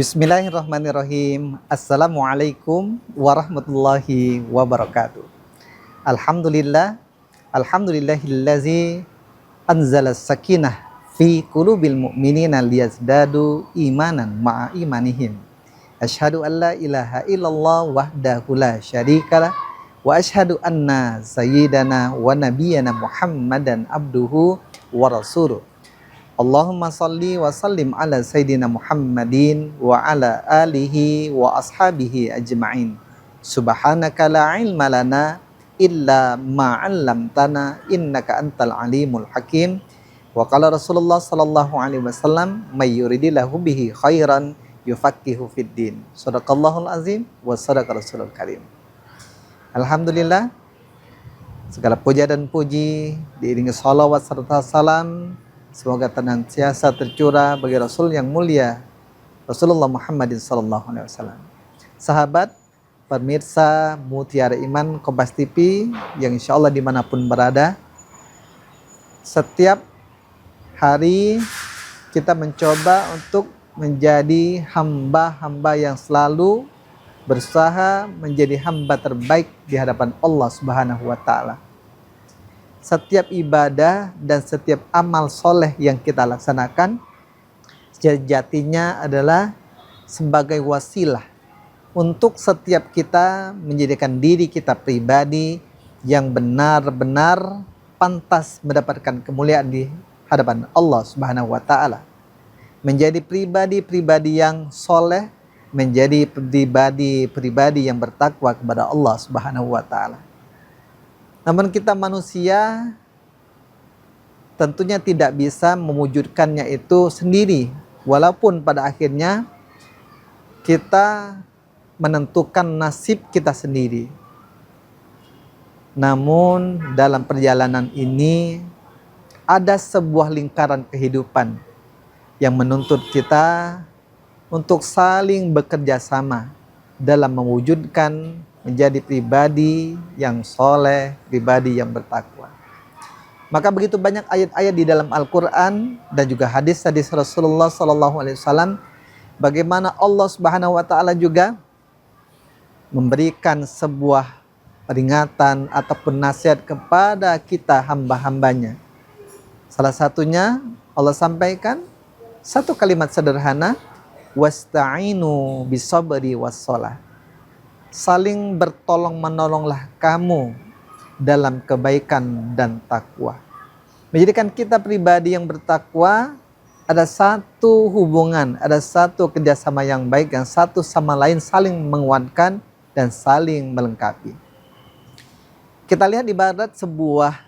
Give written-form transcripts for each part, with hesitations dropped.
Bismillahirrahmanirrahim. Assalamualaikum warahmatullahi wabarakatuh. Alhamdulillah, alhamdulillahillazi anzala sakinah fi qulubil mu'minina liyazdadu imanan ma'a imanihim. Asyhadu an la ilaha illallah wahdahu la syarikalah wa asyhadu anna sayyidana wa nabiyyana Muhammadan abduhu wa rasuluh. Allahumma salli wa sallim ala Sayyidina Muhammadin wa ala alihi wa ashabihi ajma'in. Subhanaka la ilma lana illa ma'allamtana innaka antal alimul hakim. Wa qala Rasulullah sallallahu alaihi wasallam may yuridillahu bihi khairan yufaqihu fid din. Shadaqallahul azim wa sadaqa rasulul karim. Alhamdulillah, segala puja dan puji diiringi salawat serta salam semoga senantiasa tercurah bagi Rasul yang mulia Rasulullah Muhammadin sallallahu alaihi wasallam. Sahabat, pemirsa Mutiara Iman Kompas TV yang insya Allah dimanapun berada, setiap hari kita mencoba untuk menjadi hamba-hamba yang selalu berusaha menjadi hamba terbaik di hadapan Allah Subhanahu wa Ta'ala. Setiap ibadah dan setiap amal soleh yang kita laksanakan sejatinya adalah sebagai wasilah untuk setiap kita menjadikan diri kita pribadi yang benar-benar pantas mendapatkan kemuliaan di hadapan Allah Subhanahu wa Ta'ala. Menjadi pribadi-pribadi yang soleh, menjadi pribadi-pribadi yang bertakwa kepada Allah Subhanahu wa Ta'ala. Namun kita manusia tentunya tidak bisa mewujudkannya itu sendiri. Walaupun pada akhirnya kita menentukan nasib kita sendiri. Namun dalam perjalanan ini ada sebuah lingkaran kehidupan yang menuntut kita untuk saling bekerja sama dalam mewujudkan menjadi pribadi yang soleh, pribadi yang bertakwa. Maka begitu banyak ayat-ayat di dalam Al-Quran dan juga hadis-hadis Rasulullah SAW, bagaimana Allah Subhanahu Wa Taala juga memberikan sebuah peringatan ataupun nasihat kepada kita hamba-hambanya. Salah satunya Allah sampaikan satu kalimat sederhana, wasta'inu bisabri wassalah. Saling bertolong menolonglah kamu dalam kebaikan dan takwa. Menjadikan kita pribadi yang bertakwa, ada satu hubungan, ada satu kerjasama yang baik yang satu sama lain saling menguatkan dan saling melengkapi. Kita lihat ibarat sebuah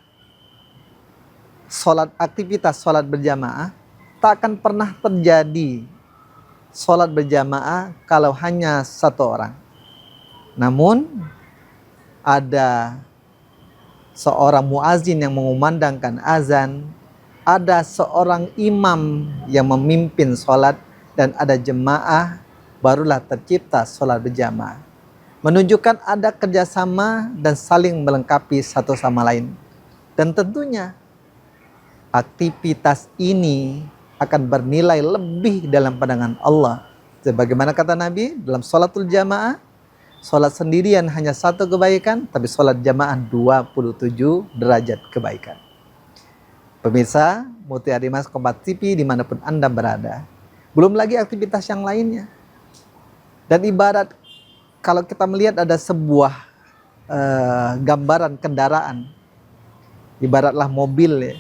aktivitas sholat berjamaah, tak akan pernah terjadi sholat berjamaah kalau hanya satu orang. Namun ada seorang muazin yang mengumandangkan azan, ada seorang imam yang memimpin sholat, dan ada jemaah, barulah tercipta sholat berjamaah. Menunjukkan ada kerjasama dan saling melengkapi satu sama lain. Dan tentunya aktivitas ini akan bernilai lebih dalam pandangan Allah. Sebagaimana kata Nabi dalam sholatul jamaah, sholat sendirian hanya satu kebaikan, tapi sholat jamaah 27 derajat kebaikan. Pemirsa Mutiara Iman Kompas TV dimanapun Anda berada, belum lagi aktivitas yang lainnya. Dan ibarat kalau kita melihat ada sebuah gambaran kendaraan, ibaratlah mobil ya.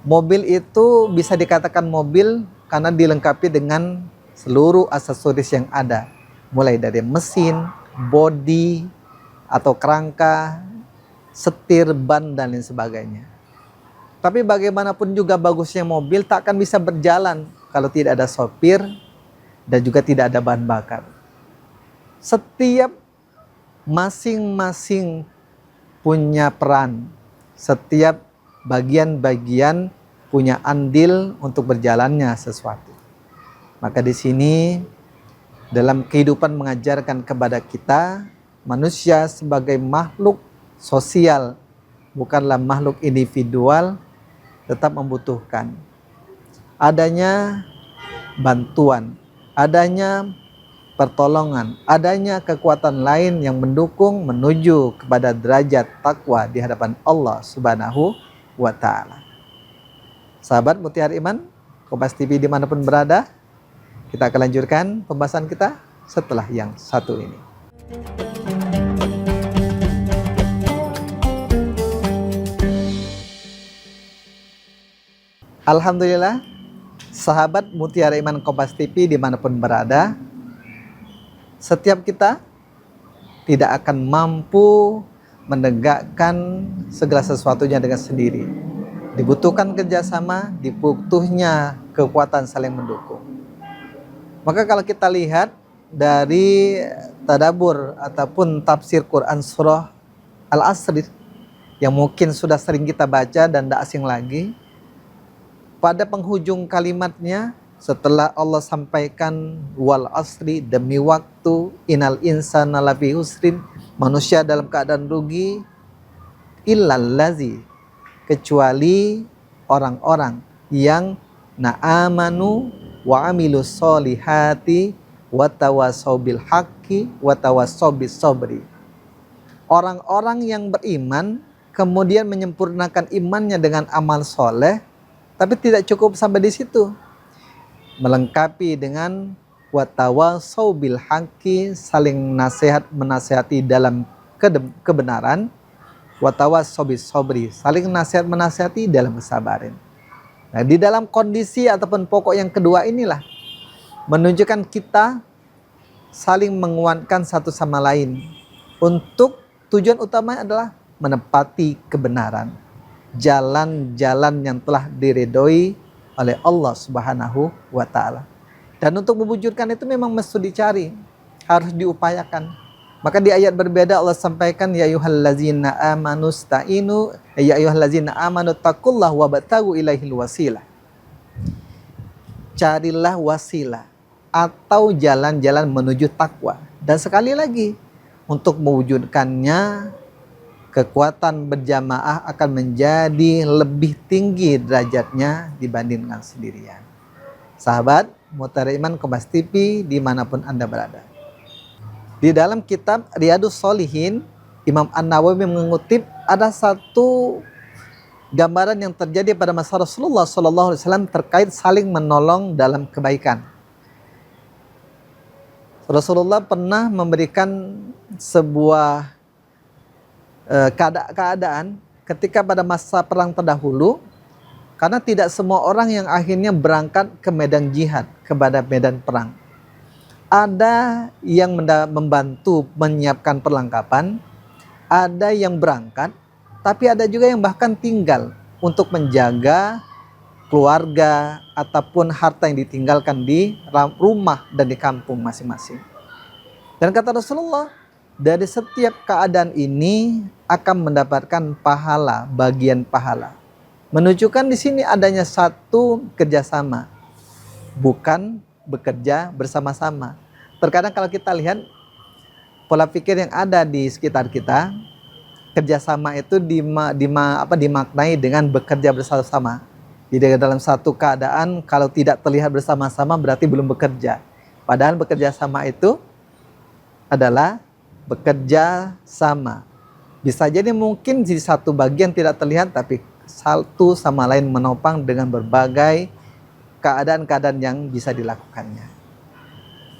Mobil itu bisa dikatakan mobil karena dilengkapi dengan seluruh aksesoris yang ada, mulai dari mesin, bodi atau kerangka, setir, ban, dan lain sebagainya. Tapi bagaimanapun juga bagusnya mobil tak akan bisa berjalan kalau tidak ada sopir dan juga tidak ada bahan bakar. Setiap masing-masing punya peran, setiap bagian-bagian punya andil untuk berjalannya sesuatu. Maka di sini dalam kehidupan mengajarkan kepada kita, manusia sebagai makhluk sosial, bukanlah makhluk individual, tetap membutuhkan adanya bantuan, adanya pertolongan, adanya kekuatan lain yang mendukung menuju kepada derajat takwa di hadapan Allah Subhanahu wa Ta'ala. Sahabat Mutiara Iman, Kompas TV dimanapun berada, kita akan lanjutkan pembahasan kita setelah yang satu ini. Alhamdulillah, sahabat Mutiara Iman Kompas TV dimanapun berada, setiap kita tidak akan mampu menegakkan segala sesuatunya dengan sendiri. Dibutuhkan kerjasama, dibutuhnya kekuatan saling mendukung. Maka kalau kita lihat dari tadabbur ataupun tafsir Quran surah Al-Asr yang mungkin sudah sering kita baca dan tidak asing lagi, pada penghujung kalimatnya setelah Allah sampaikan wal asri, demi waktu, innal insana lafi husrin, manusia dalam keadaan rugi, illal lazi, kecuali orang-orang yang na'amanu wa amilus solihati wa tawassaw bil haqqi wa tawassaw bis sabri. Orang-orang yang beriman kemudian menyempurnakan imannya dengan amal soleh, tapi tidak cukup sampai di situ, melengkapi dengan watawasau bil haqqi, saling nasihat menasihati dalam kebenaran, watawasau bis sabri, saling nasihat menasihati dalam kesabaran. Nah, di dalam kondisi ataupun pokok yang kedua inilah menunjukkan kita saling menguatkan satu sama lain untuk tujuan utama adalah menepati kebenaran, jalan-jalan yang telah diridhoi oleh Allah Subhanahu wa Ta'ala. Dan untuk mewujudkan itu memang mesti dicari, harus diupayakan. Maka di ayat berbeda Allah sampaikan, ya ayyuhallazina amanu sta'inu, ya ayyuhallazina amanu taqullaha wabtagu ilaihil wasilah. Carilah wasilah atau jalan-jalan menuju takwa. Dan sekali lagi, untuk mewujudkannya, kekuatan berjamaah akan menjadi lebih tinggi derajatnya dibandingkan sendirian. Sahabat Mutiara Iman Kompas TV dimanapun Anda berada. Di dalam kitab Riyadhus Shalihin, Imam An-Nawawi mengutip ada satu gambaran yang terjadi pada masa Rasulullah SAW terkait saling menolong dalam kebaikan. Rasulullah pernah memberikan sebuah keadaan ketika pada masa perang terdahulu, karena tidak semua orang yang akhirnya berangkat ke medan jihad, kepada medan perang. Ada yang membantu menyiapkan perlengkapan, ada yang berangkat, tapi ada juga yang bahkan tinggal untuk menjaga keluarga ataupun harta yang ditinggalkan di rumah dan di kampung masing-masing. Dan kata Rasulullah, dari setiap keadaan ini akan mendapatkan pahala, bagian pahala. Menunjukkan di sini adanya satu kerjasama, bukan bekerja bersama-sama. Terkadang kalau kita lihat pola pikir yang ada di sekitar kita, kerjasama itu dimaknai dengan bekerja bersama-sama. Jadi dalam satu keadaan kalau tidak terlihat bersama-sama berarti belum bekerja. Padahal bekerja sama itu adalah bekerja sama. Bisa jadi mungkin di satu bagian tidak terlihat, tapi satu sama lain menopang dengan berbagai keadaan-keadaan yang bisa dilakukannya.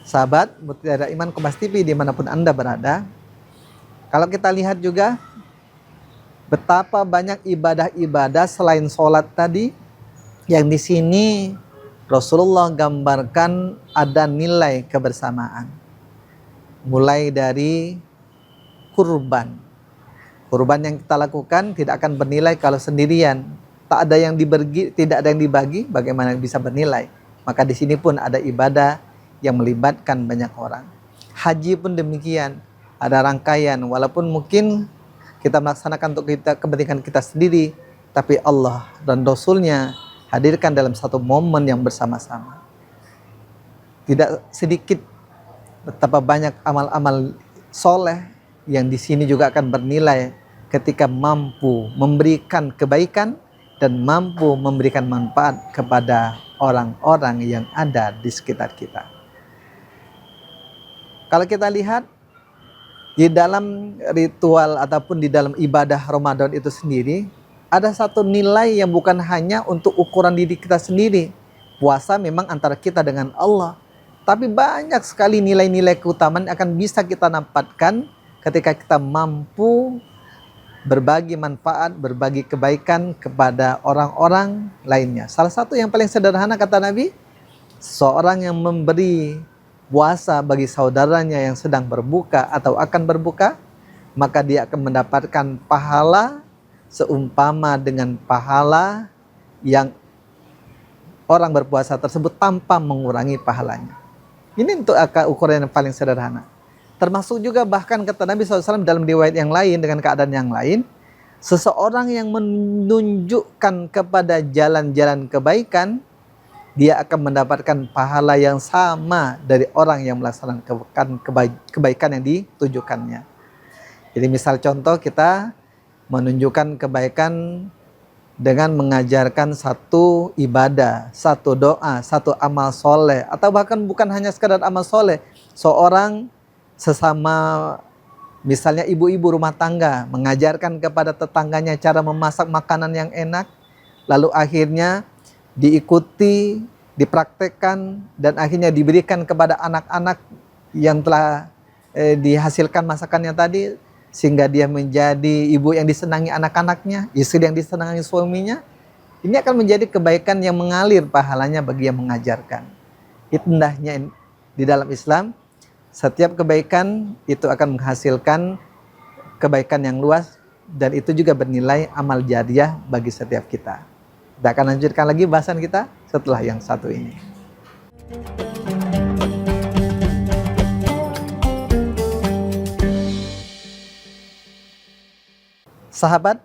Sahabat Mutiara Iman Kompas TV dimanapun Anda berada, kalau kita lihat juga betapa banyak ibadah-ibadah selain sholat tadi, yang di sini Rasulullah gambarkan ada nilai kebersamaan. Mulai dari kurban. Kurban yang kita lakukan tidak akan bernilai kalau sendirian. Tak ada yang dibagi, tidak ada yang dibagi, bagaimana bisa bernilai? Maka di sini pun ada ibadah yang melibatkan banyak orang. Haji pun demikian, ada rangkaian, walaupun mungkin kita melaksanakan untuk kepentingan kita sendiri, tapi Allah dan Rasulnya hadirkan dalam satu momen yang bersama-sama. Tidak sedikit betapa banyak amal-amal soleh yang di sini juga akan bernilai ketika mampu memberikan kebaikan dan mampu memberikan manfaat kepada orang-orang yang ada di sekitar kita. Kalau kita lihat di dalam ritual ataupun di dalam ibadah Ramadan itu sendiri, ada satu nilai yang bukan hanya untuk ukuran diri kita sendiri. Puasa memang antara kita dengan Allah, tapi banyak sekali nilai-nilai keutamaan akan bisa kita dapatkan ketika kita mampu berbagi manfaat, berbagi kebaikan kepada orang-orang lainnya. Salah satu yang paling sederhana kata Nabi, seorang yang memberi puasa bagi saudaranya yang sedang berbuka atau akan berbuka, maka dia akan mendapatkan pahala seumpama dengan pahala yang orang berpuasa tersebut tanpa mengurangi pahalanya. Ini untuk ukuran yang paling sederhana. Termasuk juga bahkan kata Nabi SAW dalam riwayat yang lain dengan keadaan yang lain, seseorang yang menunjukkan kepada jalan-jalan kebaikan, dia akan mendapatkan pahala yang sama dari orang yang melaksanakan kebaikan yang ditujukannya. Jadi misal contoh, kita menunjukkan kebaikan dengan mengajarkan satu ibadah, satu doa, satu amal soleh, atau bahkan bukan hanya sekadar amal soleh, seorang sesama misalnya ibu-ibu rumah tangga mengajarkan kepada tetangganya cara memasak makanan yang enak, lalu akhirnya diikuti, dipraktekkan, dan akhirnya diberikan kepada anak-anak yang telah dihasilkan masakannya tadi, sehingga dia menjadi ibu yang disenangi anak-anaknya, istri yang disenangi suaminya. Ini akan menjadi kebaikan yang mengalir pahalanya bagi yang mengajarkan. Itu indahnya di dalam Islam, setiap kebaikan itu akan menghasilkan kebaikan yang luas, dan itu juga bernilai amal jariah bagi setiap kita. Kita akan lanjutkan lagi bahasan kita setelah yang satu ini. Sahabat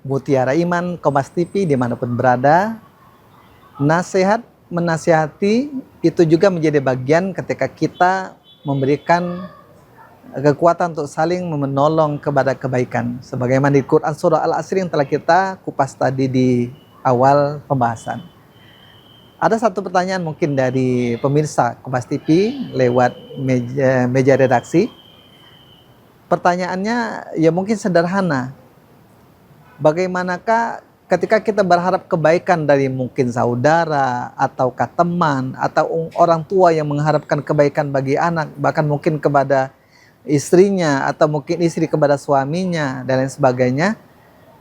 Mutiara Iman, Kompas TV dimanapun berada, nasihat menasihati itu juga menjadi bagian ketika kita memberikan kekuatan untuk saling menolong kepada kebaikan. Sebagaimana di Quran Surah Al-Asr yang telah kita kupas tadi di awal pembahasan. Ada satu pertanyaan mungkin dari pemirsa Kompas TV lewat meja redaksi. Pertanyaannya ya mungkin sederhana. Bagaimanakah ketika kita berharap kebaikan dari mungkin saudara, ataukah teman, atau orang tua yang mengharapkan kebaikan bagi anak, bahkan mungkin kepada istrinya, atau mungkin istri kepada suaminya, dan lain sebagainya,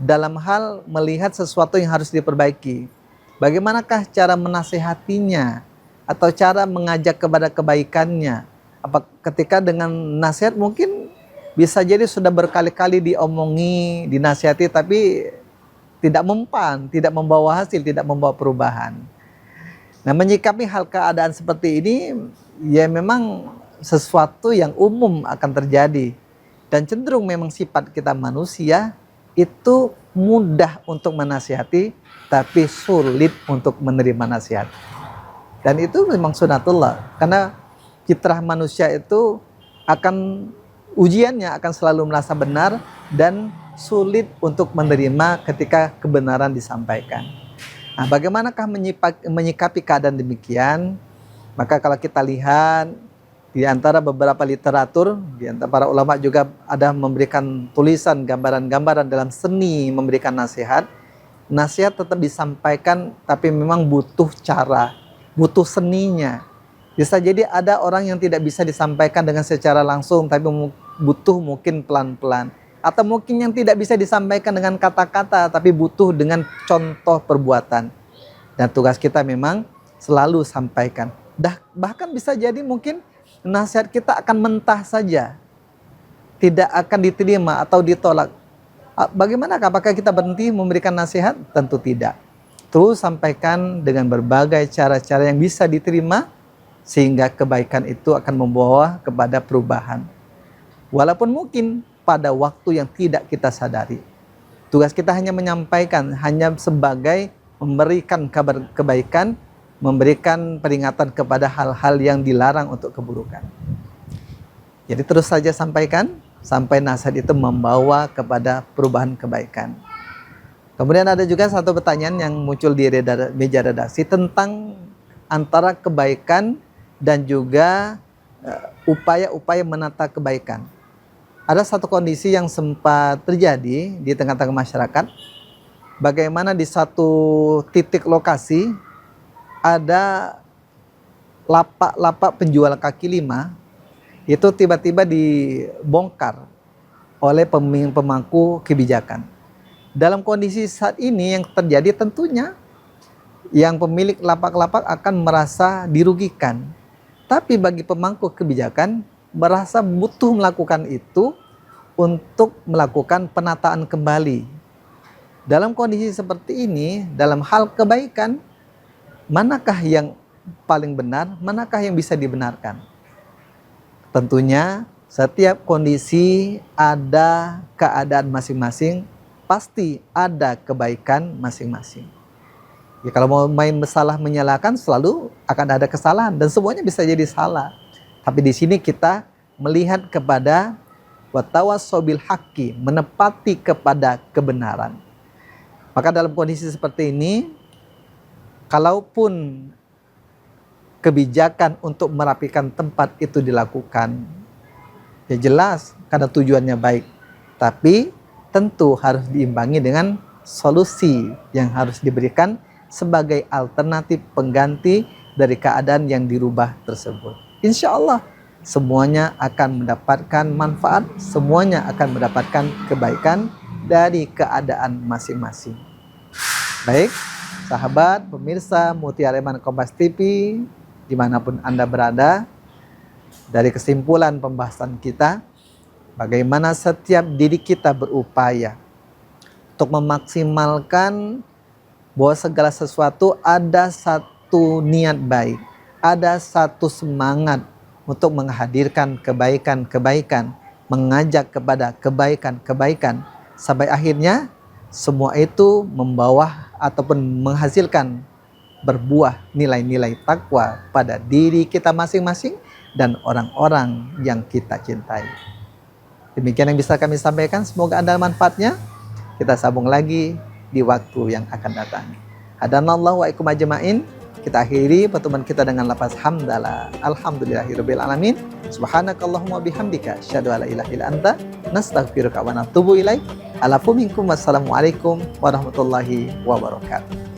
dalam hal melihat sesuatu yang harus diperbaiki. Bagaimanakah cara menasihatinya, atau cara mengajak kepada kebaikannya? Apa ketika dengan nasihat mungkin bisa jadi sudah berkali-kali diomongi, dinasihati, tapi tidak mempan, tidak membawa hasil, tidak membawa perubahan. Nah, menyikapi hal keadaan seperti ini, ya memang sesuatu yang umum akan terjadi. Dan cenderung memang sifat kita manusia itu mudah untuk menasihati, tapi sulit untuk menerima nasihat. Dan itu memang sunatullah, karena fitrah manusia itu akan ujiannya akan selalu merasa benar dan sulit untuk menerima ketika kebenaran disampaikan. Nah, bagaimanakah menyikapi keadaan demikian? Maka kalau kita lihat di antara beberapa literatur, di antara para ulama juga ada memberikan tulisan, gambaran-gambaran dalam seni memberikan nasihat. Nasihat tetap disampaikan, tapi memang butuh cara, butuh seninya. Bisa jadi ada orang yang tidak bisa disampaikan dengan secara langsung, tapi butuh mungkin pelan-pelan. Atau mungkin yang tidak bisa disampaikan dengan kata-kata, tapi butuh dengan contoh perbuatan. Dan tugas kita memang selalu sampaikan. Bahkan bisa jadi mungkin nasihat kita akan mentah saja, tidak akan diterima atau ditolak. Bagaimana? Apakah kita berhenti memberikan nasihat? Tentu tidak. Terus sampaikan dengan berbagai cara-cara yang bisa diterima, sehingga kebaikan itu akan membawa kepada perubahan. Walaupun mungkin pada waktu yang tidak kita sadari. Tugas kita hanya menyampaikan, hanya sebagai memberikan kabar kebaikan, memberikan peringatan kepada hal-hal yang dilarang untuk keburukan. Jadi terus saja sampaikan, sampai nasihat itu membawa kepada perubahan kebaikan. Kemudian ada juga satu pertanyaan yang muncul di meja redaksi tentang antara kebaikan dan juga upaya-upaya menata kebaikan. Ada satu kondisi yang sempat terjadi di tengah-tengah masyarakat, bagaimana di satu titik lokasi ada lapak-lapak penjual kaki lima itu tiba-tiba dibongkar oleh pemangku kebijakan. Dalam kondisi saat ini yang terjadi tentunya yang pemilik lapak-lapak akan merasa dirugikan. Tapi bagi pemangku kebijakan merasa butuh melakukan itu untuk melakukan penataan kembali. Dalam kondisi seperti ini, dalam hal kebaikan, manakah yang paling benar, manakah yang bisa dibenarkan? Tentunya setiap kondisi ada keadaan masing-masing, pasti ada kebaikan masing-masing. Ya, kalau mau main salah menyalahkan selalu akan ada kesalahan dan semuanya bisa jadi salah. Tapi di sini kita melihat kepada watawassobil haqqi, menepati kepada kebenaran. Maka dalam kondisi seperti ini, kalaupun kebijakan untuk merapikan tempat itu dilakukan, ya jelas karena tujuannya baik, tapi tentu harus diimbangi dengan solusi yang harus diberikan sebagai alternatif pengganti dari keadaan yang dirubah tersebut. Insya Allah semuanya akan mendapatkan manfaat, semuanya akan mendapatkan kebaikan dari keadaan masing-masing. Baik, sahabat, pemirsa Mutiara Iman Kompas TV, dimanapun Anda berada, dari kesimpulan pembahasan kita, bagaimana setiap diri kita berupaya untuk memaksimalkan bahwa segala sesuatu ada satu niat baik, ada satu semangat untuk menghadirkan kebaikan-kebaikan, mengajak kepada kebaikan-kebaikan, sampai akhirnya semua itu membawa ataupun menghasilkan berbuah nilai-nilai takwa pada diri kita masing-masing dan orang-orang yang kita cintai. Demikian yang bisa kami sampaikan, semoga ada manfaatnya. Kita sambung lagi di waktu yang akan datang. Hadanallahu wa ikum ajma'in. Kita akhiri pertemuan kita dengan lafaz hamdalah. Alhamdulillahirabbil alamin. Subhanakallahumma bihamdika asyhadu alla ilaha illa anta nastaghfiruka wa natubu ilaik. Alafu minkum wassalamualaikum warahmatullahi wabarakatuh.